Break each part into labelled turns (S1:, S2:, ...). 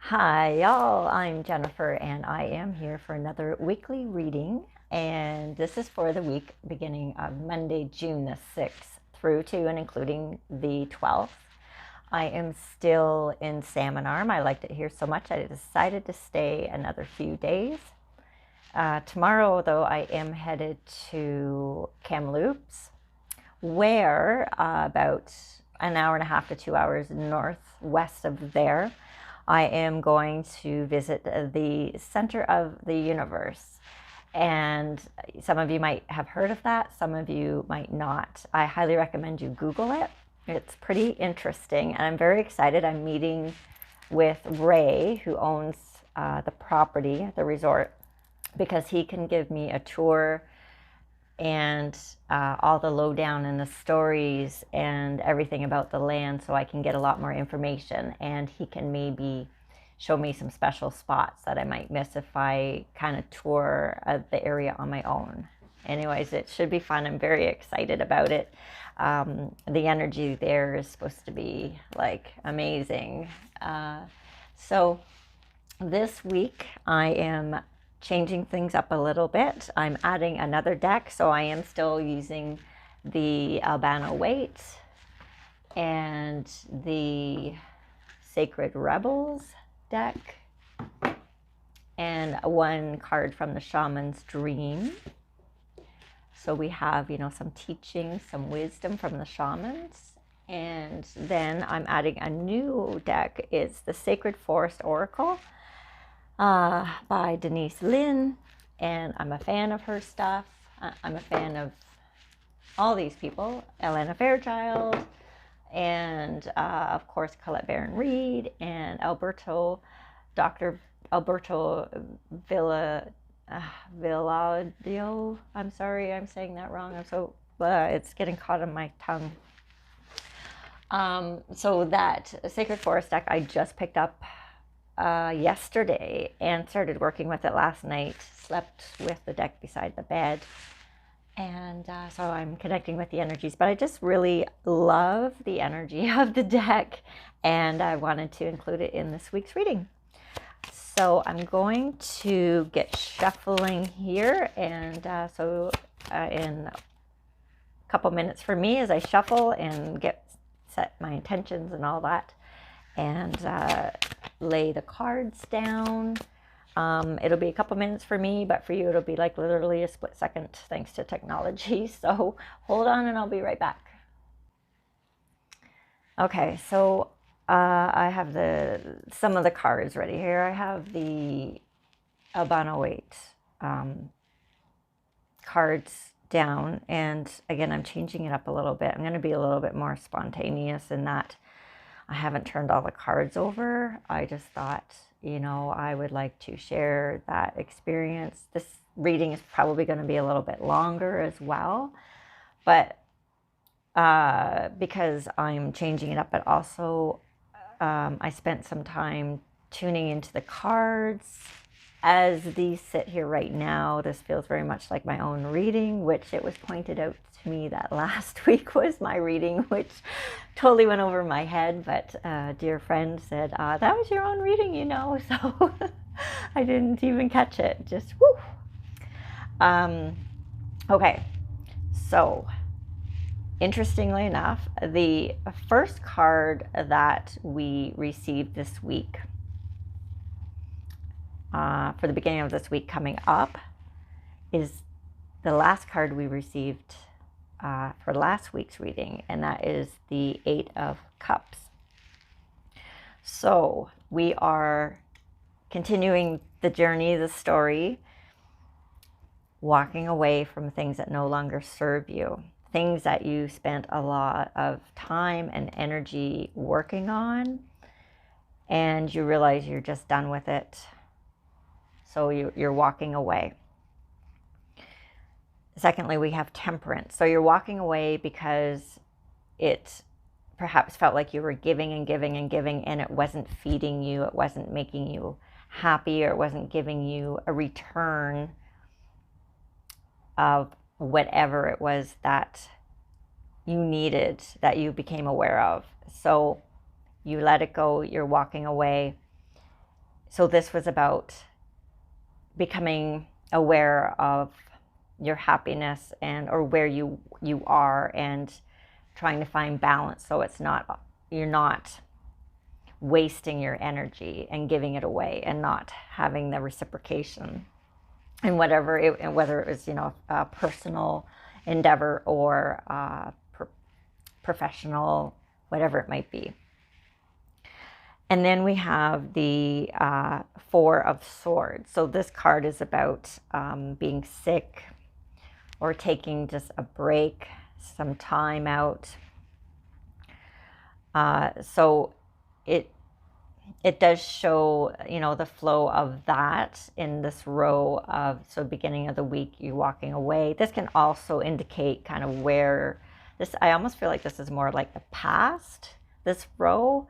S1: Hi, y'all. I'm Jennifer, and I am here for another weekly reading. And this is for the week beginning of Monday, June the 6th through to and including the 12th. I am still in Salmon Arm. I liked it here so much I decided to stay another few days. Tomorrow, though, I am headed to Kamloops, where about an hour and a half to 2 hours northwest of there, I am going to visit the center of the universe. And some of you might have heard of that, some of you might not. I highly recommend you Google it. It's pretty interesting, and I'm very excited. I'm meeting with Ray, who owns the property, the resort, because he can give me a tour and all the lowdown and the stories and everything about the land, so I can get a lot more information, and he can maybe show me some special spots that I might miss if I kind of tour the area on my own. Anyways, it should be fun. I'm very excited about it. The energy there is supposed to be like amazing. So this week I am changing things up a little bit. I'm adding another deck, so I am still using the Albano Waite and the Sacred Rebels deck, and one card from the Shaman's Dream. So we have, some teaching, some wisdom from the shamans. And then I'm adding a new deck. It's the Sacred Forest Oracle by Denise Linn, and I'm a fan of her stuff. I'm a fan of all these people, Elena Fairchild, and of course Colette Baron-Reid, and Dr. Alberto Villadio. I'm sorry, I'm saying that wrong. It's getting caught on my tongue. So that Sacred Forest deck I just picked up yesterday and started working with it last night. Slept with the deck beside the bed, and so I'm connecting with the energies. But I just really love the energy of the deck, and I wanted to include it in this week's reading. So I'm going to get shuffling here, and in a couple minutes for me as I shuffle and set my intentions and all that, and lay the cards down. It'll be a couple minutes for me, but for you it'll be like literally a split second thanks to technology. So hold on and I'll be right back. Okay, so I have some of the cards ready here. I have the Albano Waite cards down, and again I'm changing it up a little bit. I'm going to be a little bit more spontaneous in that I haven't turned all the cards over. I just thought, I would like to share that experience. This reading is probably going to be a little bit longer as well, but because I'm changing it up, but also I spent some time tuning into the cards. As these sit here right now, this feels very much like my own reading, which it was pointed out to me that last week was my reading, which totally went over my head. But a dear friend said, that was your own reading, so I didn't even catch it. Just whoo. Okay, so interestingly enough, the first card that we received this week, for the beginning of this week coming up, is the last card we received for last week's reading, and that is the Eight of Cups. So we are continuing the journey, the story, walking away from things that no longer serve you, things that you spent a lot of time and energy working on, and you realize you're just done with it. So you're walking away. Secondly, we have Temperance. So you're walking away because it perhaps felt like you were giving and giving and giving, and it wasn't feeding you, it wasn't making you happy, or it wasn't giving you a return of whatever it was that you needed, that you became aware of. So you let it go, you're walking away, So this was about becoming aware of your happiness and or where you are, and trying to find balance, so it's not, you're not wasting your energy and giving it away and not having the reciprocation, and whether it was, you know, a personal endeavor or professional, whatever it might be. And then we have the Four of Swords. So this card is about being sick or taking just a break, some time out. So it does show, you know, the flow of that in this row of, so beginning of the week, you walking away. This can also indicate kind of where this, I almost feel like this is more like the past, this row,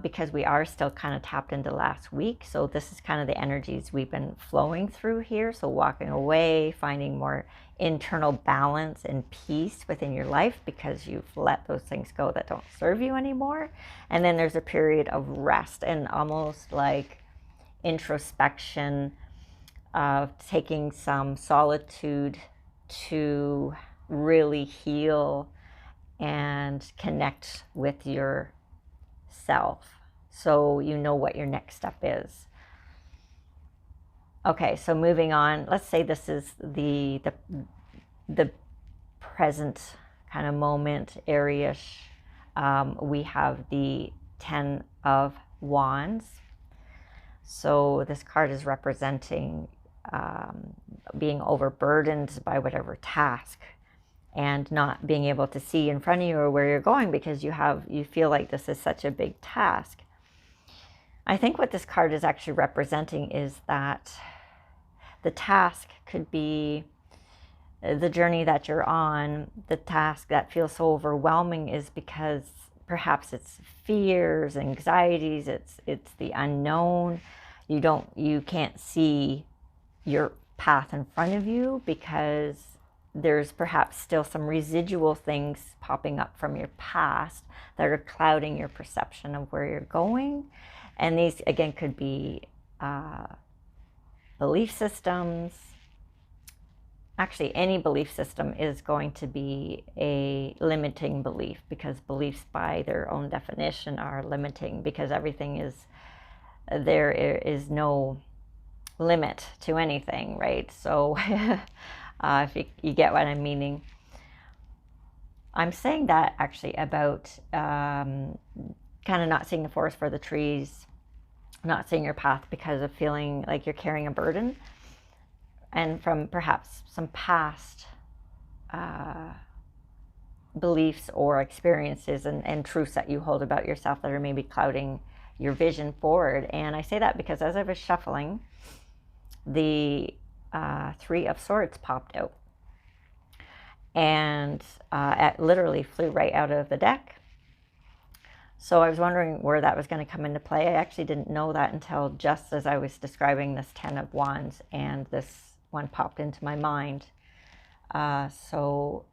S1: because we are still kind of tapped into last week. So this is kind of the energies we've been flowing through here. So walking away, finding more internal balance and peace within your life because you've let those things go that don't serve you anymore. And then there's a period of rest and almost like introspection, of taking some solitude to really heal and connect with yourself, so you know what your next step is. Okay, so moving on, let's say this is the present kind of moment area. We have the Ten of Wands. So this card is representing being overburdened by whatever task and not being able to see in front of you or where you're going because you feel like this is such a big task. I think what this card is actually representing is that the task could be the journey that you're on. The task that feels so overwhelming is because perhaps it's fears, anxieties, it's the unknown. You can't see your path in front of you because there's perhaps still some residual things popping up from your past that are clouding your perception of where you're going. And these, again, could be belief systems. Actually, any belief system is going to be a limiting belief because beliefs by their own definition are limiting because there is no limit to anything, right? So if you get what I'm meaning. I'm saying that actually about kind of not seeing the forest for the trees, not seeing your path because of feeling like you're carrying a burden, and from perhaps some past beliefs or experiences and truths that you hold about yourself that are maybe clouding your vision forward. And I say that because as I was shuffling, the Three of Swords popped out, and it literally flew right out of the deck. So I was wondering where that was going to come into play. I actually didn't know that until just as I was describing this Ten of Wands, and this one popped into my mind. So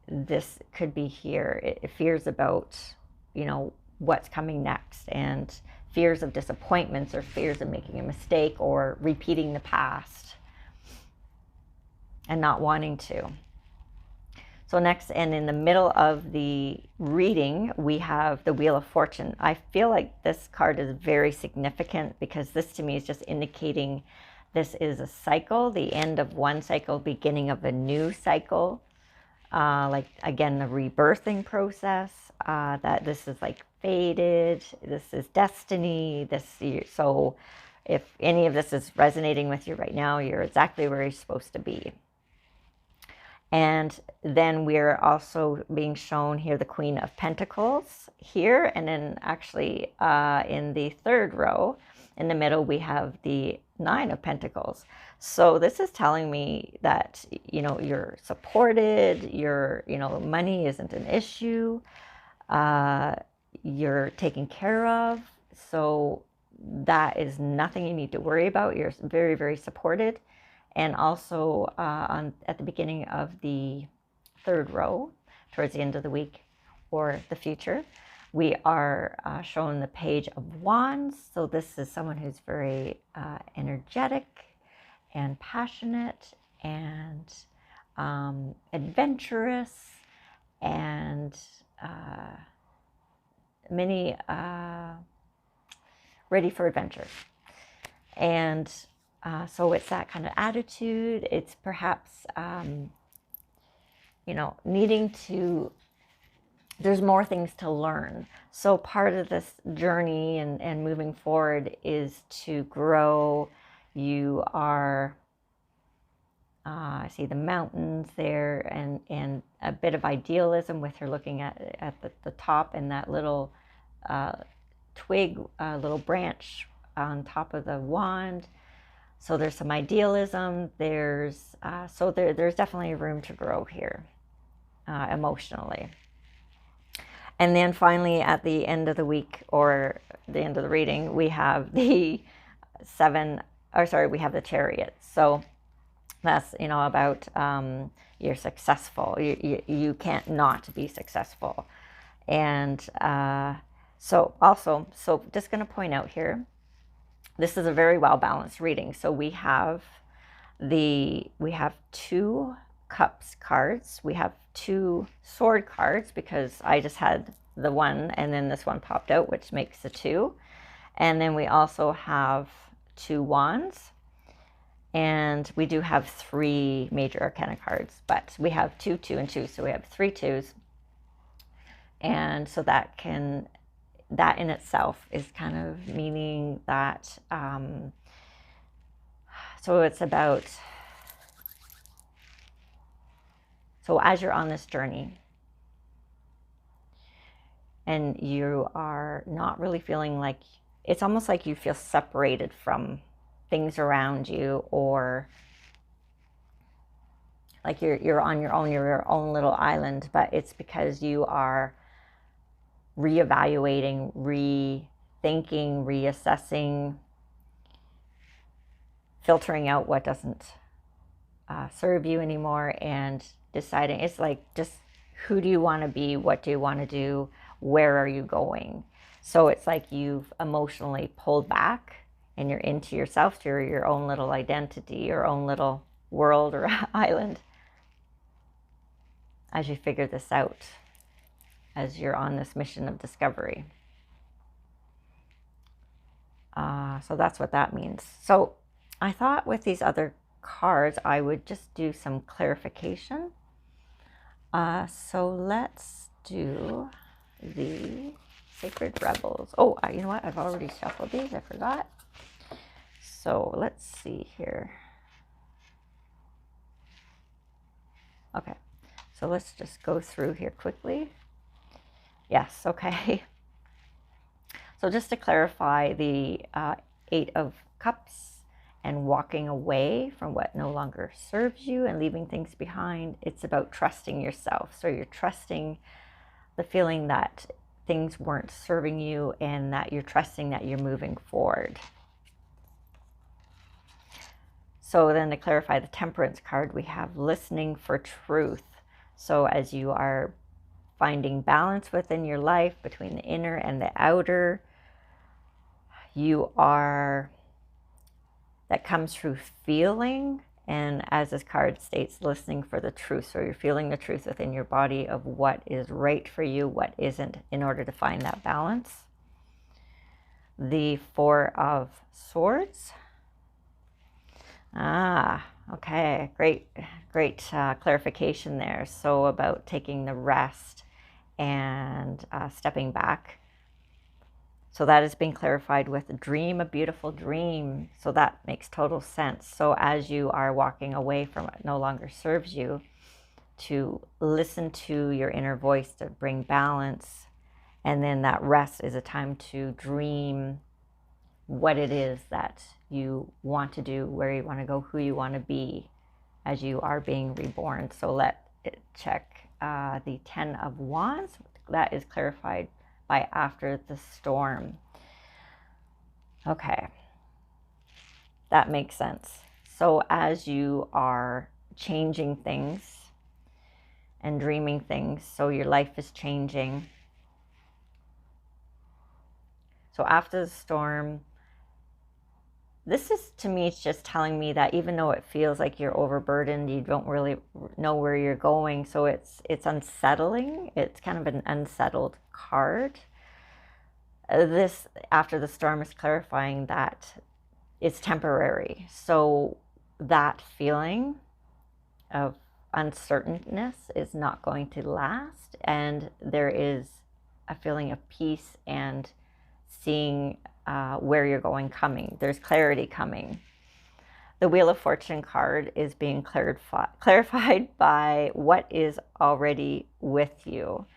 S1: this could be here. It fears about, you know, what's coming next, and fears of disappointments or fears of making a mistake or repeating the past and not wanting to. So next, and in the middle of the reading, we have the Wheel of Fortune. I feel like this card is very significant because this to me is just indicating this is a cycle, the end of one cycle, beginning of a new cycle. Like, again, the rebirthing process, that this is like fated, this is destiny, so if any of this is resonating with you right now, you're exactly where you're supposed to be. And then we're also being shown here the Queen of Pentacles here, and then actually in the third row in the middle we have the Nine of Pentacles. So this is telling me that, you know, you're supported, money isn't an issue, you're taken care of. So that is nothing you need to worry about. You're very, very supported. And also at the beginning of the third row, towards the end of the week or the future, We are shown the Page of Wands. So this is someone who's very energetic and passionate and adventurous and many ready for adventure. And so it's that kind of attitude. It's perhaps, needing to, there's more things to learn. So part of this journey and moving forward is to grow. You are, I see the mountains there and a bit of idealism with her looking at the top and that little twig, little branch on top of the wand. So there's some idealism. There's definitely room to grow here emotionally. And then finally, at the end of the week or the end of the reading, we have the we have the Chariot. So that's about you're successful. You can't not be successful. And so just going to point out here, this is a very well balanced reading. So we have two Cups cards. We have two Sword cards because I just had the one and then this one popped out, which makes the two. And then we also have two Wands. And we do have three Major Arcana cards, but we have two, and two. So we have 3 2s. And so that in itself is kind of meaning that, so it's about, so as you're on this journey and you are not really feeling like, it's almost like you feel separated from things around you, or like you're on your own little island, but it's because you are reevaluating, rethinking, reassessing, filtering out what doesn't serve you anymore, and deciding, it's like, just who do you want to be, what do you want to do, where are you going? So it's like you've emotionally pulled back and you're into yourself, to your own little identity, your own little world or island, as you figure this out, as you're on this mission of discovery. So that's what that means. So I thought with these other cards, I would just do some clarification. So let's do the Sacred Rebels. Oh, you know what? I've already shuffled these. I forgot. So let's see here. Okay. So let's just go through here quickly. Yes, okay. So just to clarify, the 8 of Cups and walking away from what no longer serves you and leaving things behind, it's about trusting yourself. So you're trusting the feeling that things weren't serving you and that you're trusting that you're moving forward. So then to clarify the Temperance card, we have listening for truth. So as you are finding balance within your life between the inner and the outer, that comes through feeling, and as this card states, listening for the truth. So you're feeling the truth within your body of what is right for you, what isn't, in order to find that balance. The 4 of Swords. Okay, great clarification there. So about taking the rest and stepping back. So that is being clarified with dream a beautiful dream. So that makes total sense. So as you are walking away from what no longer serves you, to listen to your inner voice to bring balance. And then that rest is a time to dream what it is that you want to do, where you want to go, who you want to be as you are being reborn. So let it check the 10 of Wands. That is clarified by after the storm. Okay, that makes sense. So as you are changing things and dreaming things, so your life is changing, So after the storm, this is, to me, it's just telling me that even though it feels like you're overburdened, you don't really know where you're going. So it's unsettling. It's kind of an unsettled card. This, after the storm, is clarifying that it's temporary. So that feeling of uncertainness is not going to last, and there is a feeling of peace and seeing where you're going coming. There's clarity coming. The Wheel of Fortune card is being clarified by what is already with you.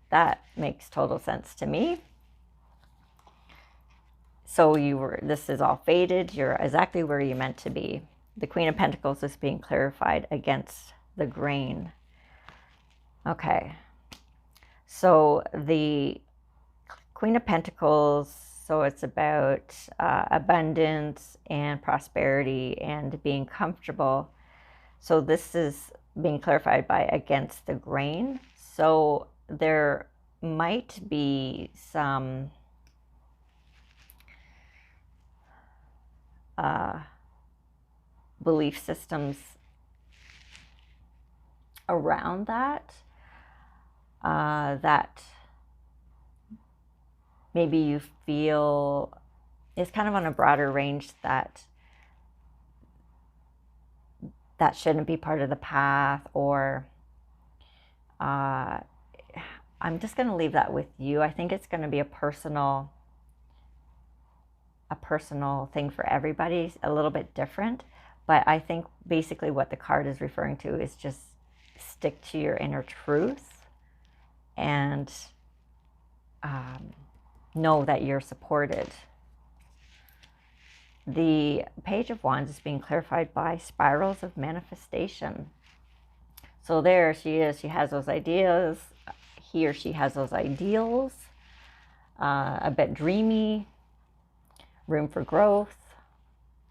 S1: That makes total sense to me. So this is all faded. You're exactly where you're meant to be. The Queen of Pentacles is being clarified against the grain. Okay. So the Queen of Pentacles, so it's about abundance and prosperity and being comfortable. So this is being clarified by against the grain. So there might be some belief systems around that, that maybe you feel is kind of on a broader range, that shouldn't be part of the path, or I'm just going to leave that with you. I think it's going to be a personal thing for everybody, a little bit different. But I think basically what the card is referring to is just stick to your inner truth and know that you're supported. The Page of Wands is being clarified by spirals of manifestation. So there she is. She has those ideas. He or she has those ideals. A bit dreamy. Room for growth,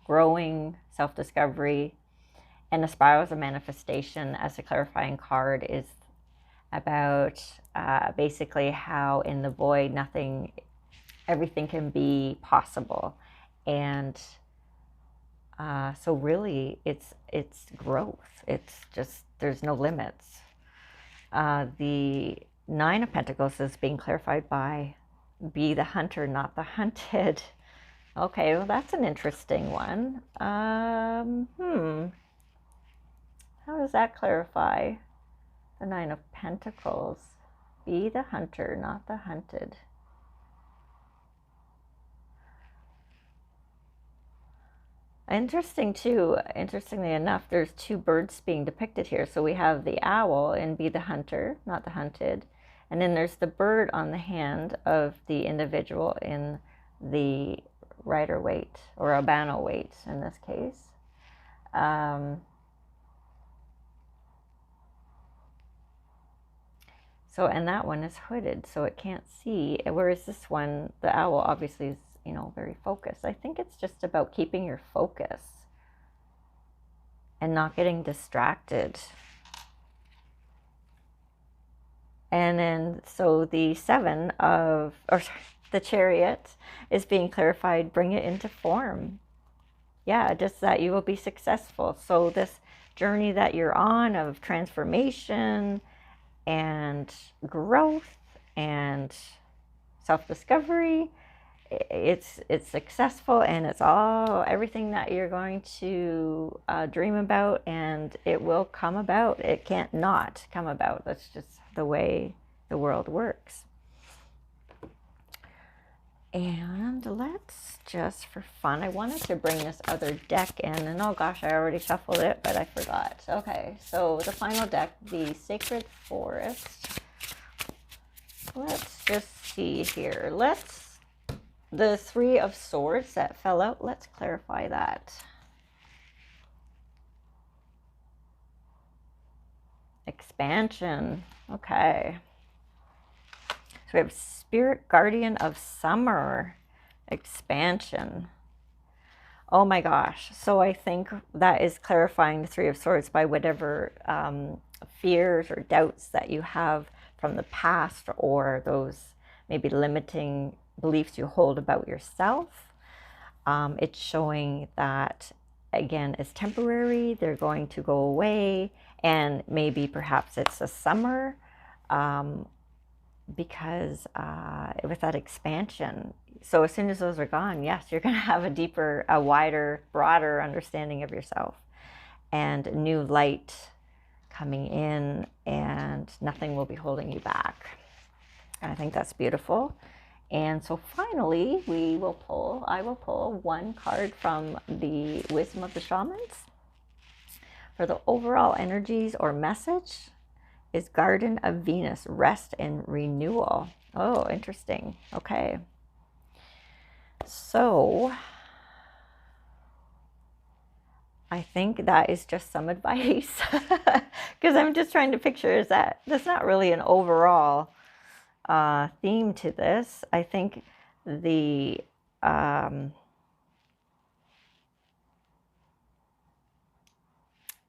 S1: growing, self-discovery. And the spirals of manifestation, as a clarifying card, is about basically how in the void everything can be possible. And so really it's growth. It's just, there's no limits. The Nine of Pentacles is being clarified by be the hunter, not the hunted. Okay, well, that's an interesting one. How does that clarify the Nine of Pentacles? Be the hunter, not the hunted. Interesting too, interestingly enough, there's two birds being depicted here. So we have the owl in be the hunter, not the hunted. And then there's the bird on the hand of the individual in the Rider-Waite, or Albano-Waite in this case. So, and that one is hooded, so it can't see. Whereas this one, the owl, obviously is, very focused. I think it's just about keeping your focus and not getting distracted. And then, so the the Chariot is being clarified, bring it into form. Yeah, just that you will be successful. So this journey that you're on of transformation and growth and self-discovery, it's successful, and it's everything that you're going to dream about, and it will come about. It can't not come about. That's just the way the world works. And let's just, for fun, I wanted to bring this other deck in, and oh gosh, I already shuffled it, but I forgot. Okay, so the final deck, the Sacred Forest. Let's just see here. The Three of Swords that fell out, let's clarify that. Expansion. Okay. So we have Spirit Guardian of Summer. Expansion. Oh my gosh. So I think that is clarifying the Three of Swords by whatever fears or doubts that you have from the past, or those maybe limiting beliefs you hold about yourself. It's showing that, again, it's temporary. They're going to go away, and maybe perhaps it's a summer, because with that expansion. So as soon as those are gone, yes, you're going to have a deeper, a wider, broader understanding of yourself, and new light coming in, and nothing will be holding you back. And I think that's beautiful. And so finally, I will pull one card from the Wisdom of the Shamans. For the overall energies or message is Garden of Venus, rest and renewal. Oh, interesting. Okay. So I think that is just some advice, because I'm just trying to picture, that's not really an overall theme to this. I think the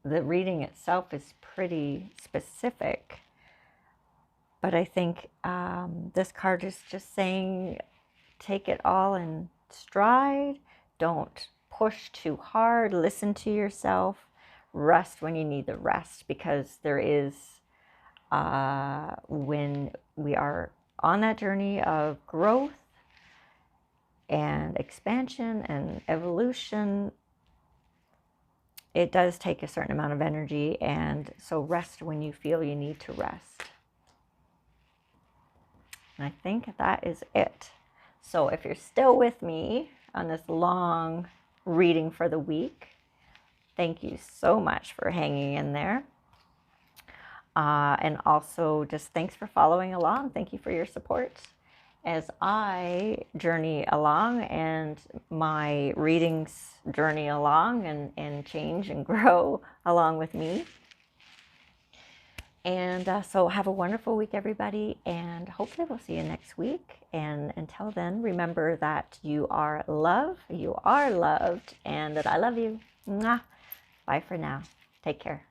S1: reading itself is pretty specific, but I think this card is just saying, take it all in stride. Don't push too hard. Listen to yourself. Rest when you need the rest, because there is, when we are on that journey of growth and expansion and evolution, it does take a certain amount of energy, and so rest when you feel you need to rest. And I think that is it. So if you're still with me on this long reading for the week, thank you so much for hanging in there. And also just thanks for following along. Thank you for your support as I journey along, and my readings journey along, and change and grow along with me. And so have a wonderful week, everybody, and hopefully we'll see you next week. And until then, remember that you are loved, and that I love you. Mwah. Bye for now. Take care.